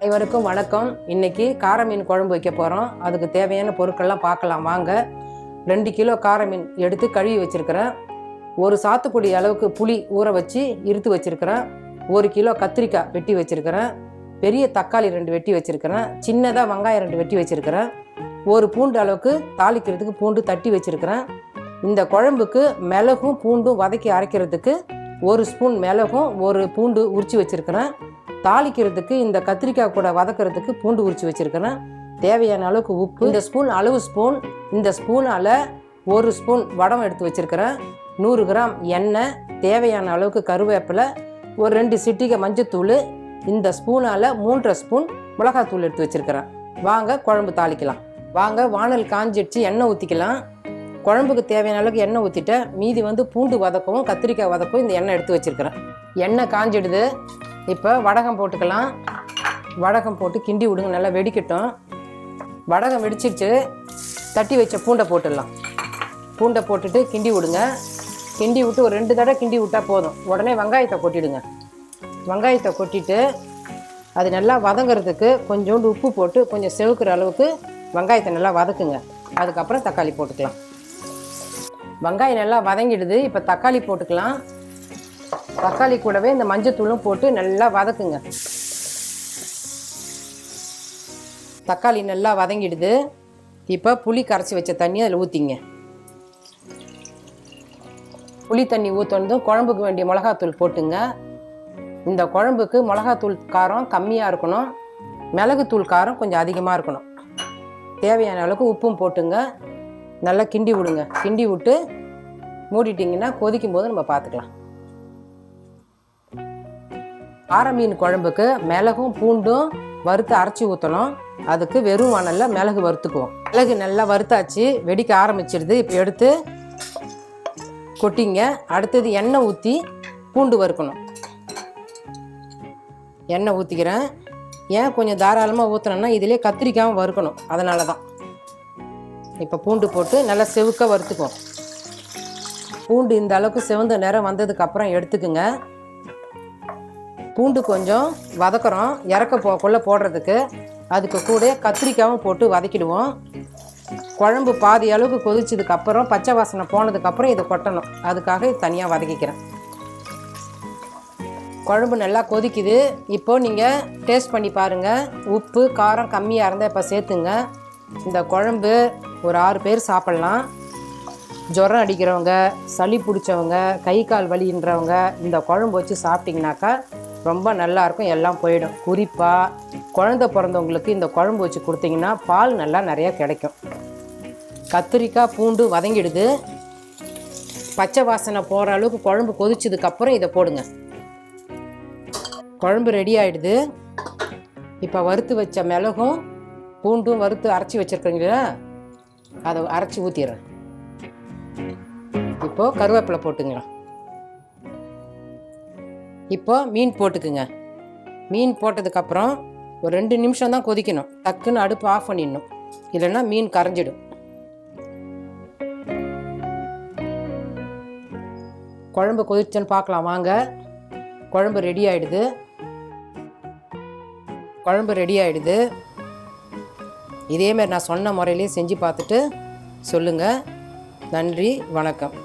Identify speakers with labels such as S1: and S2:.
S1: அனைவருக்கும் வணக்கம். இன்னைக்கு கார மீன் குழம்பு வைக்க போகிறோம். அதுக்கு தேவையான பொருட்கள்லாம் பார்க்கலாம் வாங்க. 2 கிலோ கார மீன் எடுத்து கழுவி வச்சுருக்கிறேன். ஒரு சாத்துக்குடி அளவுக்கு புளி ஊற வச்சு இருத்து வச்சுருக்கிறேன். 1 கிலோ கத்திரிக்காய் வெட்டி வச்சுருக்கிறேன். பெரிய தக்காளி 2 வெட்டி வச்சுருக்கிறேன். சின்னதாக வெங்காயம் 2 வெட்டி வச்சுருக்கிறேன். 1 பூண்டு அளவுக்கு தாளிக்கிறதுக்கு பூண்டு தட்டி வச்சுருக்கிறேன். இந்த குழம்புக்கு மிளகும் பூண்டும் வதக்கி அரைக்கிறதுக்கு 1 ஸ்பூன் மிளகும் 1 பூண்டு உரித்து வச்சுருக்கிறேன். தாளிக்கிறதுக்கு இந்த கத்திரிக்காய் கூட வதக்கிறதுக்கு பூண்டு உரித்து வச்சுருக்கிறேன். தேவையான அளவுக்கு உப்பு, இந்த ஸ்பூன் அளவு ஸ்பூன், இந்த ஸ்பூனால் 1 ஸ்பூன் வடம் எடுத்து வச்சுருக்கிறேன். 100 கிராம் எண்ணெய், தேவையான அளவுக்கு கருவேப்பிலை, ஒரு 2 சிட்டிகை மஞ்சத்தூள், இந்த ஸ்பூனால் 3.5 ஸ்பூன் மிளகாத்தூள் எடுத்து வச்சுருக்கிறேன். வாங்க குழம்பு தாளிக்கலாம். வாங்க வானல் காஞ்சிடுச்சு, எண்ணெய் ஊற்றிக்கலாம். குழம்புக்கு தேவையான அளவுக்கு எண்ணெய் ஊற்றிட்டேன். மீதி பூண்டு வதக்கவும் கத்திரிக்காய் வதக்கவும் இந்த எண்ணெய் எடுத்து வச்சுருக்கிறேன். எண்ணெய் காஞ்சிடுது. இப்போ வடகம் போட்டுக்கலாம். வடகம் போட்டு கிண்டி விடுங்க, நல்லா வெடிக்கட்டும். வடகம் வெடிச்சிடுச்சு. தட்டி வச்ச பூண்டை போட்டுடலாம். பூண்டை போட்டுட்டு கிண்டி விடுங்க. கிண்டி விட்டு ஒரு 2 தடவை கிண்டி விட்டால் போதும். உடனே வெங்காயத்தை கொட்டிடுங்க. வெங்காயத்தை கொட்டிட்டு அது நல்லா வதங்கிறதுக்கு கொஞ்சோண்டு உப்பு போட்டு கொஞ்சம் செவுக்கிற அளவுக்கு வெங்காயத்தை நல்லா வதக்குங்க. அதுக்கப்புறம் தக்காளி போட்டுக்கலாம். வெங்காயம் நல்லா வதங்கிடுது. இப்போ தக்காளி போட்டுக்கலாம். தக்காளி கூடவே இந்த மஞ்சத்தூளும் போட்டு நல்லா வதக்குங்க. தக்காளி நல்லா வதங்கிடுது. இப்போ புளி கரைச்சி வச்ச தண்ணி அதில் ஊற்றிங்க. புளி தண்ணி ஊற்றணும். குழம்புக்கு வேண்டிய மிளகாத்தூள் போட்டுங்க. இந்த குழம்புக்கு மிளகாத்தூள் காரம் கம்மியாக இருக்கணும், மிளகுத்தூள் காரம் கொஞ்சம் அதிகமாக இருக்கணும். தேவையான அளவுக்கு உப்பும் போட்டுங்க. நல்லா கிண்டி விடுங்க. கிண்டி விட்டு மூடிட்டிங்கன்னா கொதிக்கும் போது நம்ம பார்த்துக்கலாம். கார மீன் குழம்புக்கு மிளகும் பூண்டும் வறுத்து அரைச்சி ஊற்றணும். அதுக்கு வெறும் வானலில் மிளகு வறுத்துக்குவோம். மிளகு நல்லா வறுத்தாச்சு, வெடிக்க ஆரம்பிச்சிடுது. இப்போ எடுத்து கொட்டிங்க. அடுத்தது எண்ணெய் ஊற்றி பூண்டு வறுக்கணும். எண்ணெய் ஊற்றிக்கிறேன். ஏன் கொஞ்சம் தாராளமாக ஊற்றணுன்னா இதிலே கத்திரிக்காயும் வறுக்கணும், அதனால தான். இப்போ பூண்டு போட்டு நல்லா செவுக்க வறுத்துக்குவோம். பூண்டு இந்த அளவுக்கு செவந்த நேரம் வந்ததுக்கப்புறம் எடுத்துக்குங்க. பூண்டு கொஞ்சம் வதக்கிறோம் இறக்க போக்குள்ளே போடுறதுக்கு. அதுக்கு கூட கத்திரிக்காயும் போட்டு வதக்கிடுவோம். குழம்பு பாதி அளவுக்கு கொதிச்சதுக்கப்புறம் பச்சை வாசனை போனதுக்கப்புறம் இதை கொட்டணும். அதுக்காக தனியாக வதக்கிக்கிறேன். குழம்பு நல்லா கொதிக்குது. இப்போது நீங்கள் டேஸ்ட் பண்ணி பாருங்கள். உப்பு காரம் கம்மியாக இருந்தால் இப்போ சேர்த்துங்க. இந்த குழம்பு ஒரு 6 பேர் சாப்பிட்லாம். ஜுரம் அடிக்கிறவங்க, சளி பிடிச்சவங்க, கை கால் வலின்றவங்க இந்த குழம்பு வச்சு சாப்பிட்டிங்கனாக்கா ரொம்ப நல்லாயிருக்கும், எல்லாம் போயிடும். குறிப்பாக குழந்தை பிறந்தவங்களுக்கு இந்த குழம்பு வச்சு கொடுத்தீங்கன்னா பால் நல்லா நிறையா கிடைக்கும். கத்திரிக்காய் பூண்டு வதங்கிடுது. பச்சை வாசனை போகிற அளவுக்கு குழம்பு கொதிச்சதுக்கப்புறம் இதை போடுங்க. குழம்பு ரெடி ஆகிடுது. இப்போ வறுத்து வச்ச மிளகும் பூண்டும் வறுத்து அரைச்சி வச்சுருக்கீங்களா, அதை அரைச்சி ஊற்றிடுறேன். இப்போது கருவேப்பிலை போட்டுங்க. இப்போ மீன் போட்டுக்குங்க. மீன் போட்டதுக்கப்புறம் ஒரு 2 நிமிஷம் தான் கொதிக்கணும். டக்குன்னு அடுப்பு ஆஃப் பண்ணிடணும், இல்லைன்னா மீன் கரைஞ்சிடும். குழம்பு கொதிச்சன்னு பார்க்கலாம் வாங்க. குழம்பு ரெடி ஆகிடுது. குழம்பு ரெடி ஆகிடுது. இதேமாரி நான் சொன்ன முறையிலே செஞ்சு பார்த்துட்டு சொல்லுங்கள். நன்றி, வணக்கம்.